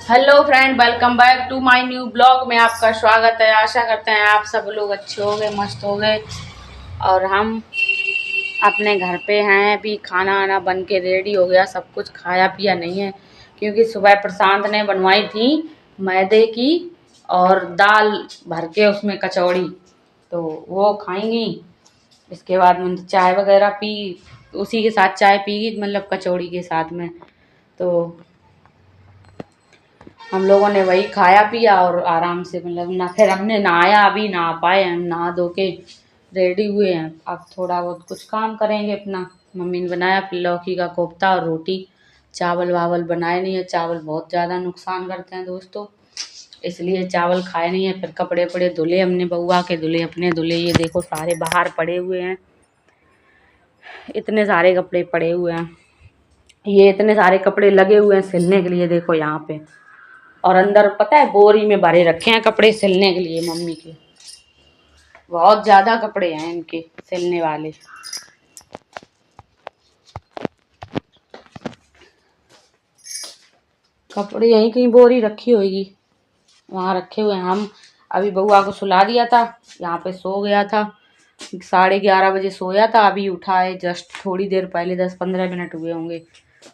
Hello friend, welcome back to my new blog में आपका स्वागत है। आशा करते हैं आप सब लोग अच्छे हो गए, मस्त हो गए। और हम अपने घर पे हैं। अभी खाना आना बन के रेडी हो गया, सब कुछ खाया पिया नहीं है क्योंकि सुबह प्रशांत ने बनवाई थी मैदे की और दाल भर के उसमें कचौड़ी, तो वो खाएंगी। इसके बाद मैंने चाय वगैरह पी, उसी के साथ चाय पी, मतलब कचौड़ी के साथ में। तो हम लोगों ने वही खाया पिया और आराम से, मतलब ना फिर हमने नहाया, अभी नहा पाए। हम नहा धो के रेडी हुए हैं, अब थोड़ा बहुत कुछ काम करेंगे अपना। मम्मी ने बनाया फिर लौकी का कोफ्ता और रोटी। चावल वावल बनाए नहीं है, चावल बहुत ज़्यादा नुकसान करते हैं दोस्तों, इसलिए चावल खाए नहीं है। फिर कपड़े वपड़े धुले, हमने बउआ के धुले, अपने धुले। ये देखो सारे बाहर पड़े हुए हैं, इतने सारे कपड़े पड़े हुए हैं। ये इतने सारे कपड़े लगे हुए हैं सिलने के लिए, देखो यहाँ पे। और अंदर पता है बोरी में भरे रखे हैं कपड़े सिलने के लिए मम्मी के। बहुत ज्यादा कपड़े हैं इनके सिलने वाले। कपड़े यहीं कहीं बोरी रखी होगी, वहां रखे हुए हैं। हम अभी बउआ को सुला दिया था, यहाँ पे सो गया था। 11:30 बजे सोया था, अभी उठा है जस्ट थोड़ी देर पहले, 10-15 मिनट हुए होंगे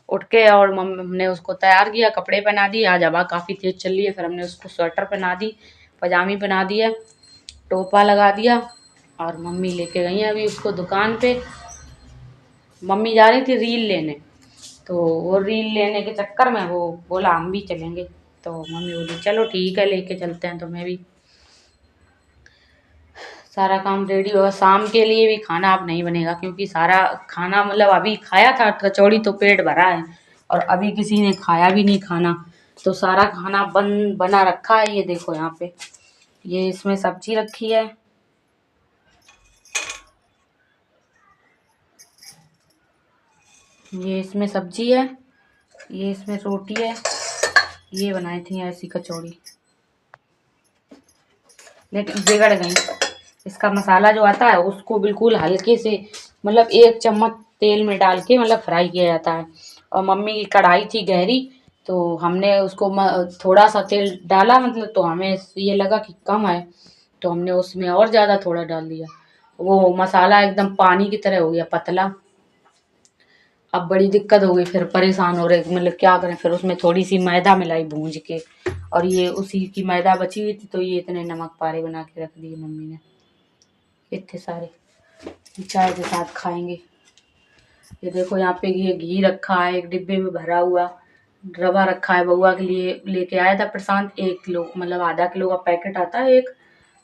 उठ के। और हमने उसको तैयार किया, कपड़े पहना दिए। आज हवा काफ़ी तेज चल रही है, फिर हमने उसको स्वेटर पहना दी, पजामी पहना दिया, टोपा लगा दिया। और मम्मी लेके गई हैं अभी उसको दुकान पे। मम्मी जा रही थी रील लेने, तो वो रील लेने के चक्कर में वो बोला हम भी चलेंगे। तो मम्मी बोली चलो ठीक है, लेके चलते हैं। तो मैं भी सारा काम रेडी होगा। शाम के लिए भी खाना अब नहीं बनेगा क्योंकि सारा खाना, मतलब अभी खाया था कचौड़ी तो पेट भरा है, और अभी किसी ने खाया भी नहीं खाना, तो सारा खाना बना रखा है। ये देखो यहाँ पे, ये इसमें सब्जी रखी है, ये इसमें सब्जी है, ये इसमें रोटी है। ये बनाई थी ऐसी कचौड़ी, लेकिन बिगड़ गई। इसका मसाला जो आता है उसको बिल्कुल हल्के से, मतलब 1 चम्मच तेल में डाल के मतलब फ्राई किया जाता है। और मम्मी की कढ़ाई थी गहरी, तो हमने उसको थोड़ा सा तेल डाला, मतलब तो हमें ये लगा कि कम है, तो हमने उसमें और ज़्यादा थोड़ा डाल दिया। वो मसाला एकदम पानी की तरह हो गया, पतला। अब बड़ी दिक्कत हो गई, फिर परेशान हो रहे, मतलब क्या करें। फिर उसमें थोड़ी सी मैदा मिलाई भूंज के, और ये उसी की मैदा बची हुई थी, तो ये इतने नमक पारे बना के रख दिए मम्मी ने, इतने सारे चाय के साथ खाएंगे। ये देखो यहाँ पे ये घी रखा है एक डिब्बे में भरा हुआ, रवा रखा है बउआ के लिए, लेके आया था प्रशांत 1 किलो, मतलब आधा किलो का पैकेट आता है एक,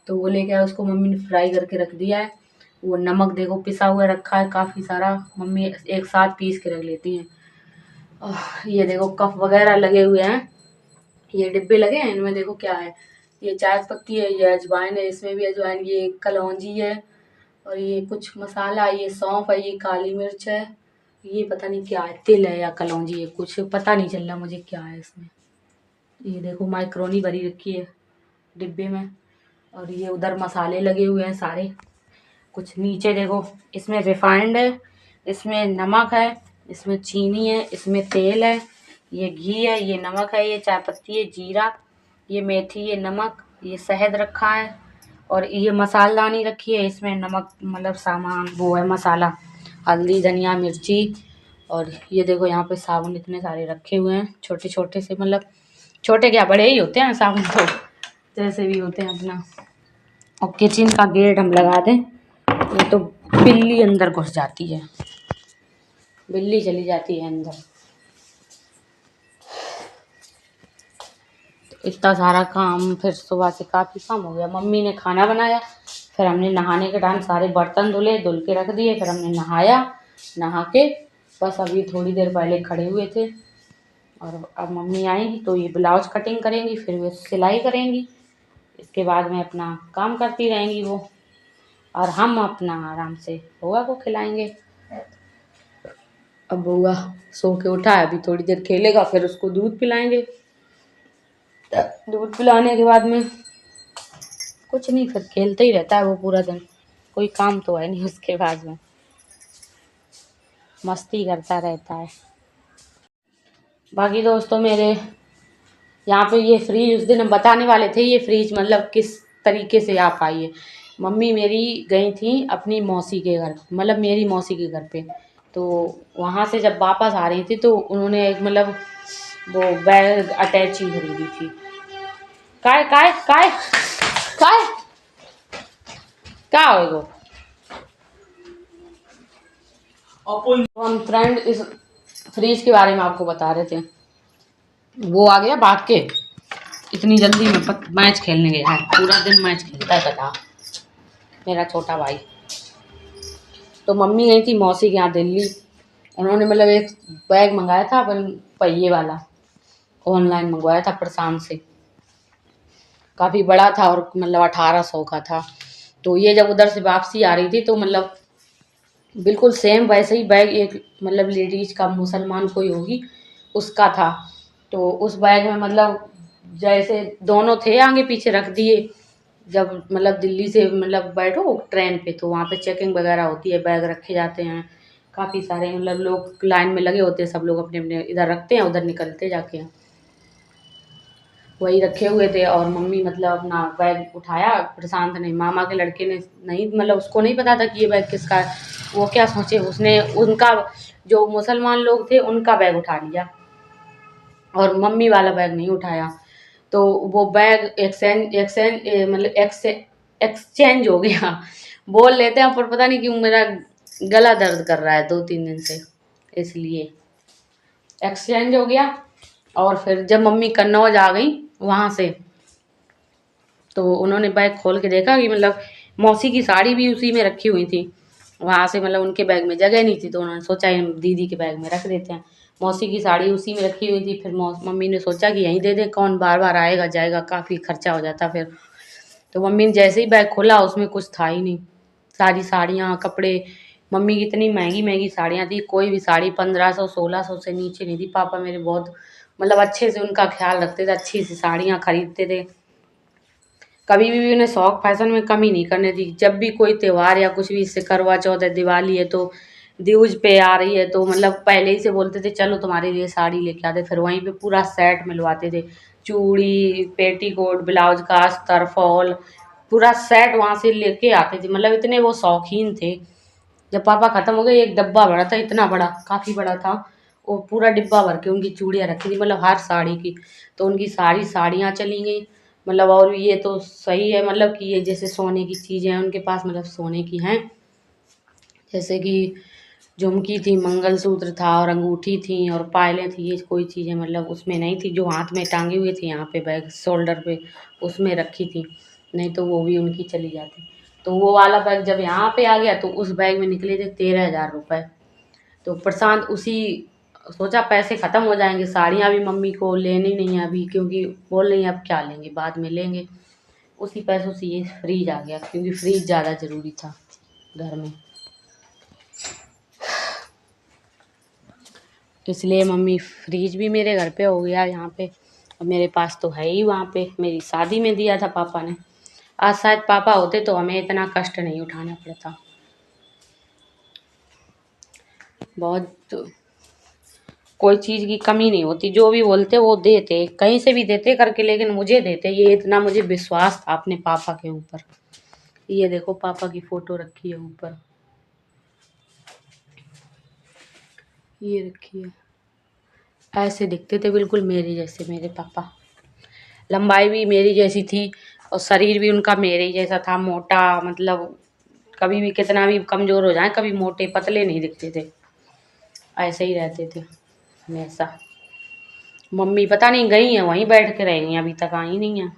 तो वो लेके आया। उसको मम्मी ने फ्राई करके रख दिया है। वो नमक देखो पिसा हुआ रखा है काफ़ी सारा, मम्मी एक साथ पीस के रख लेती हैं। ये देखो कप वगैरह लगे हुए हैं, ये डिब्बे लगे हैं, इनमें देखो क्या है। ये चाय पत्ती है, ये अजवाइन है, इसमें भी अजवाइन, ये कलौंजी है, और ये कुछ मसाला, ये सौंफ है, ये काली मिर्च है, ये पता नहीं क्या है, तिल है या कलौंजी है, कुछ पता नहीं चल रहा मुझे क्या है इसमें। ये देखो माइक्रोनी भरी रखी है डिब्बे में, और ये उधर मसाले लगे हुए हैं सारे कुछ। नीचे देखो इसमें रिफाइंड है, इसमें नमक है, इसमें चीनी है, इसमें तेल है, ये घी है, ये नमक है, ये चाय पत्ती है, जीरा, ये मेथी, ये नमक, ये शहद रखा है, और ये मसालदानी रखी है। इसमें नमक, मतलब सामान वो है मसाला, हल्दी धनिया मिर्ची। और ये देखो यहाँ पे साबुन इतने सारे रखे हुए हैं, छोटे छोटे से, मतलब छोटे क्या बड़े ही होते हैं साबुन, तो जैसे भी होते हैं अपना। और किचन का गेट हम लगा दें, ये तो बिल्ली अंदर घुस जाती है, बिल्ली चली जाती है अंदर। तो इतना सारा काम फिर सुबह से काफ़ी काम हो गया। मम्मी ने खाना बनाया, फिर हमने नहाने के टाइम सारे बर्तन धुल के रख दिए, फिर हमने नहाया, नहा के बस अभी थोड़ी देर पहले खड़े हुए थे। और अब मम्मी आएंगी तो ये ब्लाउज कटिंग करेंगी, फिर वो सिलाई करेंगी, इसके बाद में अपना काम करती रहेंगी वो, और हम अपना आराम से बुआ को खिलाएंगे। अब बुआ सो के उठा है, अभी थोड़ी देर खेलेगा, फिर उसको दूध पिलाएंगे। दूध पिलाने के बाद में कुछ नहीं, फिर खेलते ही रहता है वो पूरा दिन, कोई काम तो है नहीं उसके बाद में, मस्ती करता रहता है। बाकी दोस्तों मेरे यहाँ पे ये फ्रिज उस दिन हम बताने वाले थे, ये फ्रिज मतलब किस तरीके से आ पाई है। मम्मी मेरी गई थी अपनी मौसी के घर, मतलब मेरी मौसी के घर पे। तो वहाँ से जब वापस आ रही थी तो उन्होंने एक मतलब वो बैग अटैची खरीदी थी। काय काय काय काय क्या होएगो। तो हम फ्रेंड इस फ्रिज के बारे में आपको बता रहे थे। वो आ गया भाग के इतनी जल्दी में, मैच खेलने गया है, पूरा दिन मैच खेलता है कटा मेरा छोटा भाई। तो मम्मी गई थी मौसी के यहाँ दिल्ली, उन्होंने मतलब एक बैग मंगाया था अपन पहिए वाला, ऑनलाइन मंगवाया था प्रशांत से, काफ़ी बड़ा था और मतलब 1800 का था। तो ये जब उधर से वापसी आ रही थी तो मतलब बिल्कुल सेम वैसे ही बैग एक मतलब लेडीज का, मुसलमान कोई होगी उसका था। तो उस बैग में मतलब जैसे दोनों थे आगे पीछे रख दिए। जब मतलब दिल्ली से मतलब बैठो ट्रेन पे तो वहाँ पे चेकिंग वगैरह होती है, बैग रखे जाते हैं काफ़ी सारे, मतलब लोग लाइन में लगे होते हैं, सब लोग अपने अपने इधर रखते हैं, उधर निकलते जाके हैं। वही रखे हुए थे और मम्मी मतलब अपना बैग उठाया, प्रशांत ने, मामा के लड़के ने नहीं, मतलब उसको नहीं पता था कि ये बैग किसका है। वो क्या सोचे, उसने उनका जो मुसलमान लोग थे उनका बैग उठा लिया और मम्मी वाला बैग नहीं उठाया। तो वो बैग मतलब एक्सचेंज हो गया। बोल लेते हैं पर पता नहीं क्यों मेरा गला दर्द कर रहा है 2-3 दिन से, इसलिए एक्सचेंज हो गया। और फिर जब मम्मी कन्नौज आ गई वहाँ से तो उन्होंने बैग खोल के देखा कि मतलब मौसी की साड़ी भी उसी में रखी हुई थी। वहाँ से मतलब उनके बैग में जगह नहीं थी तो उन्होंने सोचा दीदी के बैग में रख देते हैं। मौसी की साड़ी उसी में रखी हुई थी। फिर मम्मी ने सोचा कि यहीं दे दें, कौन बार बार आएगा जाएगा, काफ़ी खर्चा हो जाता फिर। तो मम्मी ने जैसे ही बैग खोला उसमें कुछ था ही नहीं। सारी साड़ियाँ कपड़े, मम्मी की इतनी महंगी महंगी साड़ियाँ थी, कोई भी साड़ी 1500-1600 से नीचे नहीं थी। पापा मेरे बहुत मतलब अच्छे से उनका ख्याल रखते थे, अच्छी सी साड़ियाँ खरीदते थे, कभी भी उन्हें शौक फैशन में कमी नहीं करने दी। जब भी कोई त्यौहार या कुछ भी, इससे करवा चौथ है, दिवाली है, तो दूज पे आ रही है तो मतलब पहले ही से बोलते थे चलो तुम्हारे लिए साड़ी लेके आते, फिर वहीं पे पूरा सेट मिलवाते थे, चूड़ी, पेटीकोट, ब्लाउज का अस्तर, फॉल, पूरा सेट वहाँ से लेके आते थे। मतलब इतने वो शौकीन थे। जब पापा खत्म हो गए एक डब्बा भरा था, इतना बड़ा, काफ़ी बड़ा था, वो पूरा डिब्बा भर के उनकी चूड़ियाँ रखी थी, मतलब हर साड़ी की। तो उनकी सारी साड़ियाँ चली गई मतलब। और ये तो सही है मतलब कि ये जैसे सोने की चीज़ें हैं उनके पास, मतलब सोने की हैं, जैसे कि झुमकी थी, मंगलसूत्र था और अंगूठी थी और पायलें थी, ये कोई चीज़ें मतलब उसमें नहीं थी जो हाथ में टांगी हुई थी, यहाँ पे बैग शोल्डर पे उसमें रखी थी, नहीं तो वो भी उनकी चली जाती। तो वो वाला बैग जब यहाँ पे आ गया तो उस बैग में निकले थे 13,000 रुपये। तो प्रशांत उसी सोचा पैसे ख़त्म हो जाएंगे, साड़ियाँ भी मम्मी को लेनी नहीं है अभी, क्योंकि बोल रही हैं अब क्या लेंगे, बाद में लेंगे। उसी पैसों से ये फ्रिज आ गया, क्योंकि फ्रिज ज़्यादा ज़रूरी था घर में, इसलिए मम्मी फ्रिज भी मेरे घर पे हो गया यहाँ पे। और मेरे पास तो है ही, वहाँ पे मेरी शादी में दिया था पापा ने। आज शायद पापा होते तो हमें इतना कष्ट नहीं उठाना पड़ता। बहुत कोई चीज़ की कमी नहीं होती, जो भी बोलते वो देते, कहीं से भी देते करके, लेकिन मुझे देते, ये इतना मुझे विश्वास था अपने पापा के ऊपर। ये देखो पापा की फ़ोटो रखी है ऊपर, ये रखी है, ऐसे दिखते थे बिल्कुल मेरे जैसे मेरे पापा, लंबाई भी मेरी जैसी थी और शरीर भी उनका मेरे ही जैसा था, मोटा, मतलब कभी भी कितना भी कमज़ोर हो जाए कभी मोटे पतले नहीं दिखते थे, ऐसे ही रहते थे हमेशा। मम्मी पता नहीं गई हैं, वहीं बैठ के रह गई, अभी तक आई नहीं है।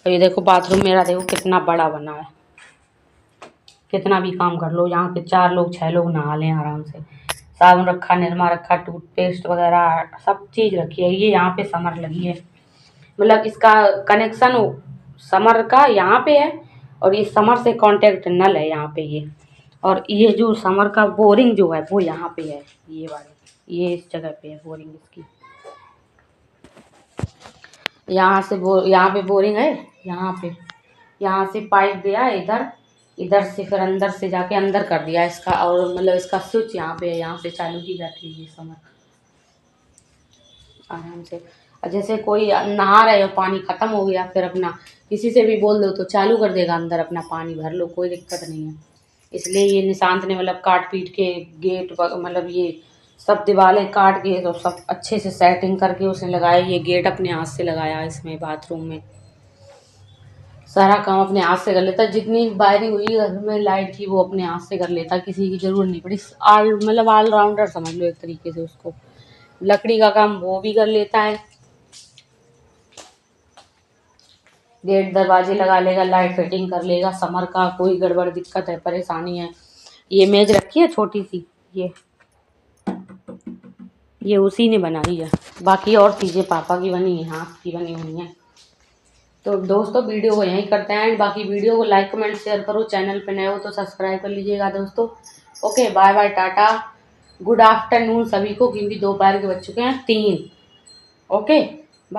तो ये देखो बाथरूम मेरा, देखो कितना बड़ा बना है, कितना भी काम कर लो, यहाँ पे 4 लोग 6 लोग नहा लें आराम से। साबुन रखा, निरमा रखा, टूथपेस्ट वगैरह सब चीज़ रखी है। ये यहाँ पे समर लगी है, मतलब इसका कनेक्शन समर का यहाँ पे है और ये समर से कांटेक्ट नल है यहाँ पे ये। और ये जो समर का बोरिंग जो है वो यहाँ पे है, ये वाली, ये इस जगह पे है बोरिंग इसकी। यहाँ से यहाँ पे बोरिंग है, यहाँ से पाइप दिया है इधर, इधर से फिर अंदर से जाके अंदर कर दिया इसका, और मतलब इसका स्विच यहाँ पे है, यहाँ से चालू की जाती है ये समर। आराम से। और जैसे कोई नहा रहे हो, पानी ख़त्म हो गया, फिर अपना किसी से भी बोल दो तो चालू कर देगा, अंदर अपना पानी भर लो, कोई दिक्कत नहीं है। इसलिए ये निशांत ने मतलब काट पीट के गेट मतलब ये सब दीवारें काट के तो सब अच्छे से सेटिंग करके उसने लगाया। ये गेट अपने हाथ से लगाया इसमें बाथरूम में। सारा काम अपने हाथ से कर लेता, जितनी वायरिंग हुई घर में लाइट की वो अपने हाथ से कर लेता, किसी की जरूरत नहीं पड़ी। मतलब ऑलराउंडर समझ लो एक तरीके से उसको। लकड़ी का काम वो भी कर लेता है, गेट दरवाजे लगा लेगा, लाइट फिटिंग कर लेगा। समर का कोई गड़बड़ दिक्कत है परेशानी है, ये मेज रखी है छोटी सी, ये उसी ने बनाई है। बाकी और चीज़ें पापा की बनी है, हाथ की बनी हुई हैं। तो दोस्तों वीडियो को यहीं करते हैं, बाकी वीडियो को लाइक कमेंट शेयर करो, चैनल पे नए हो तो सब्सक्राइब कर लीजिएगा दोस्तों। Okay, bye bye, ta-ta, good afternoon सभी को, क्योंकि दोपहर के बज चुके हैं 3। ओके।